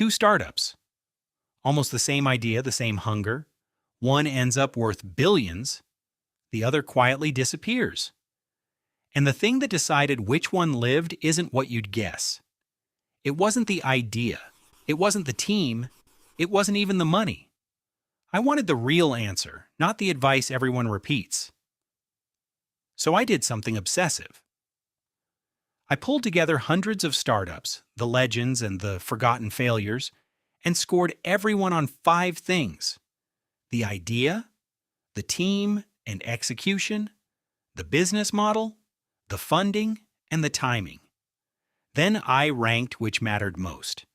Two startups. Almost the same idea, the same hunger. One ends up worth billions, the other quietly disappears. And the thing that decided which one lived isn't what you'd guess. It wasn't the idea. It wasn't the team. It wasn't even the money. I wanted the real answer, not the advice everyone repeats. So I did something obsessive. I pulled together hundreds of startups, the legends and the forgotten failures, and scored everyone on 5 things: the idea, the team and execution, the business model, the funding, and the timing. Then I ranked which mattered most.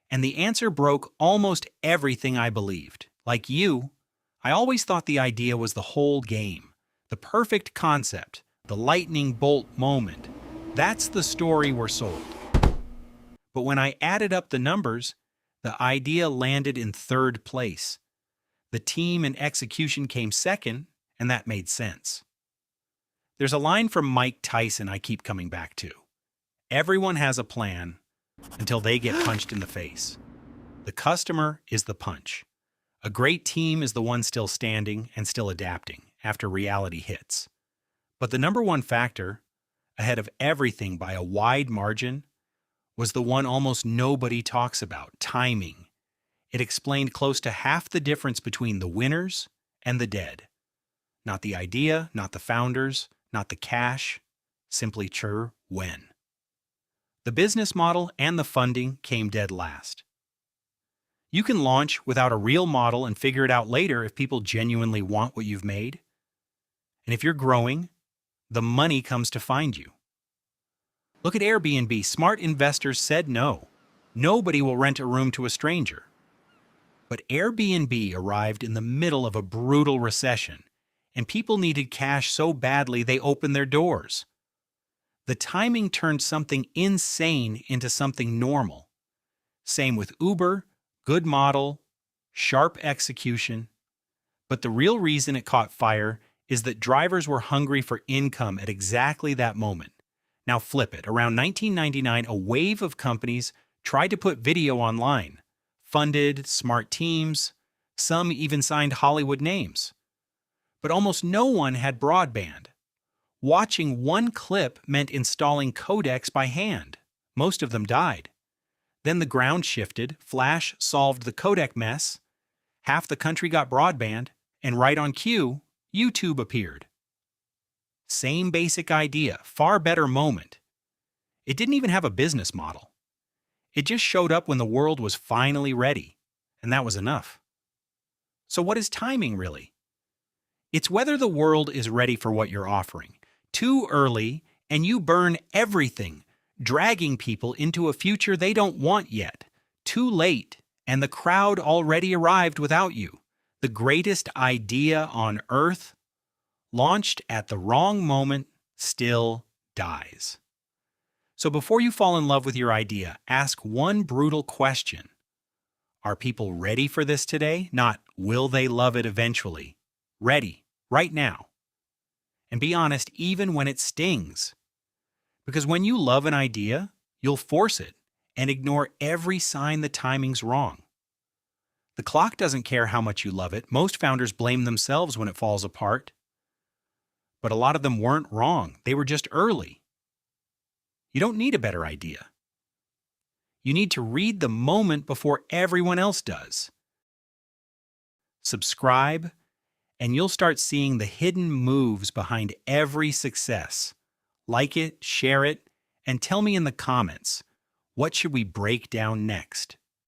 And the answer broke almost everything I believed. Like you, I always thought the idea was the whole game, the perfect concept, the lightning bolt moment. That's the story we're sold. But when I added up the numbers, the idea landed in 3rd place. The team and execution came second, and that made sense. There's a line from Mike Tyson I keep coming back to. Everyone has a plan until they get punched in the face. The customer is the punch. A great team is the one still standing and still adapting after reality hits. But the number one factor, ahead of everything by a wide margin, was the one almost nobody talks about: timing. It explained close to half the difference between the winners and the dead. Not the idea, not the founders, not the cash, simply when. The business model and the funding came dead last. You can launch without a real model and figure it out later if people genuinely want what you've made. And if you're growing, the money comes to find you. Look at Airbnb. Smart investors said no. Nobody will rent a room to a stranger. But Airbnb arrived in the middle of a brutal recession, and people needed cash so badly they opened their doors. The timing turned something insane into something normal. Same with Uber, good model, sharp execution. But the real reason it caught fire is that drivers were hungry for income at exactly that moment. Now flip it. Around 1999, a wave of companies tried to put video online, funded smart teams, some even signed Hollywood names. But almost no one had broadband. Watching one clip meant installing codecs by hand. Most of them died. Then the ground shifted, Flash solved the codec mess, half the country got broadband, and right on cue, YouTube appeared. Same basic idea, far better moment. It didn't even have a business model. It just showed up when the world was finally ready, and that was enough. So what is timing really? It's whether the world is ready for what you're offering. Too early, and you burn everything, dragging people into a future they don't want yet. Too late, and the crowd already arrived without you. The greatest idea on earth, launched at the wrong moment, still dies. So before you fall in love with your idea, ask one brutal question. Are people ready for this today? Not, will they love it eventually? Ready, right now. And be honest even when it stings. Because when you love an idea, you'll force it and ignore every sign the timing's wrong. The clock doesn't care how much you love it. Most founders blame themselves when it falls apart. But a lot of them weren't wrong. They were just early. You don't need a better idea. You need to read the moment before everyone else does. Subscribe, and you'll start seeing the hidden moves behind every success. Like it, share it, and tell me in the comments, what should we break down next?